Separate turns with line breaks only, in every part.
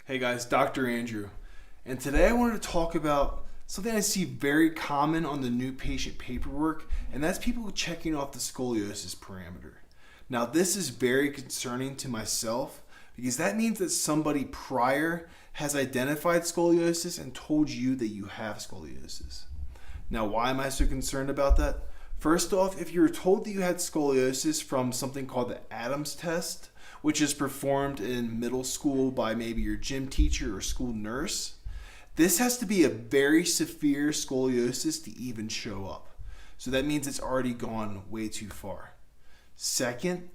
Hey guys, Dr. Andrew, and today I wanted to talk about something I see very common on the new patient paperwork, and that's people checking off the scoliosis parameter. Now, this is very concerning to myself because that means that somebody prior has identified scoliosis and told you that you have scoliosis. Now, why am I so concerned about that? First off, if you were told that you had scoliosis from something called the Adams test, which is performed in middle school by maybe your gym teacher or school nurse, this has to be a very severe scoliosis to even show up. So that means it's already gone way too far. Second,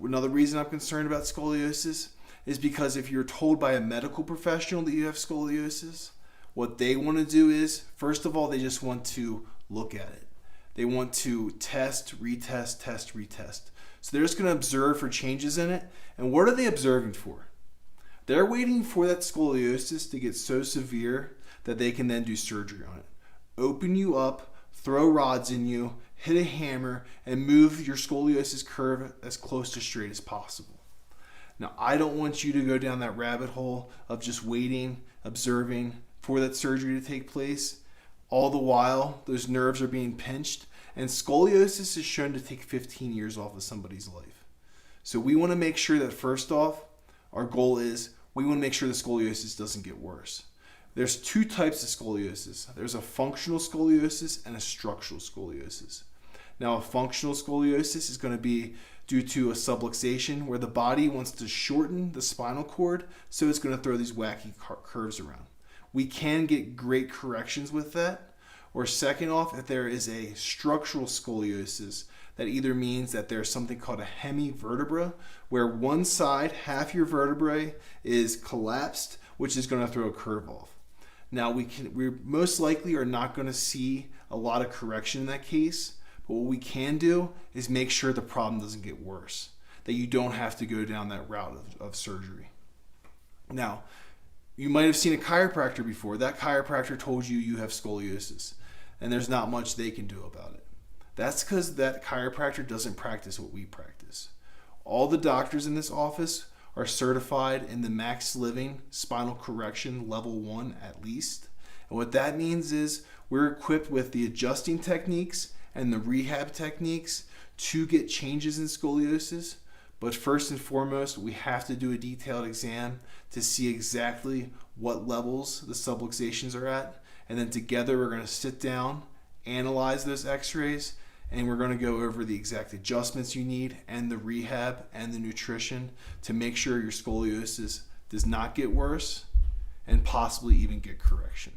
another reason I'm concerned about scoliosis is because if you're told by a medical professional that you have scoliosis, what they want to do is, first of all, they just want to look at it. They want to test, retest. So they're just going to observe for changes in it. And what are they observing for? They're waiting for that scoliosis to get so severe that they can then do surgery on it. Open you up, throw rods in you, hit a hammer, and move your scoliosis curve as close to straight as possible. Now, I don't want you to go down that rabbit hole of just waiting, observing for that surgery to take place. All the while, those nerves are being pinched, and scoliosis is shown to take 15 years off of somebody's life. So we want to make sure that first off, our goal is we want to make sure the scoliosis doesn't get worse. There's two types of scoliosis. There's a functional scoliosis and a structural scoliosis. Now, a functional scoliosis is going to be due to a subluxation where the body wants to shorten the spinal cord, so it's going to throw these wacky curves around. We can get great corrections with that. Or second off, if there is a structural scoliosis, that either means that there's something called a hemivertebra, where one side, half your vertebrae, is collapsed, which is going to throw a curve off. Now, we most likely are not going to see a lot of correction in that case, but what we can do is make sure the problem doesn't get worse, that you don't have to go down that route of surgery. Now, you might have seen a chiropractor before. That chiropractor told you you have scoliosis, and there's not much they can do about it. That's because that chiropractor doesn't practice what we practice. All the doctors in this office are certified in the Max Living Spinal Correction Level 1 at least. And what that means is we're equipped with the adjusting techniques and the rehab techniques to get changes in scoliosis. But first and foremost, we have to do a detailed exam to see exactly what levels the subluxations are at. And then together we're going to sit down, analyze those x-rays, and we're going to go over the exact adjustments you need and the rehab and the nutrition to make sure your scoliosis does not get worse and possibly even get correction.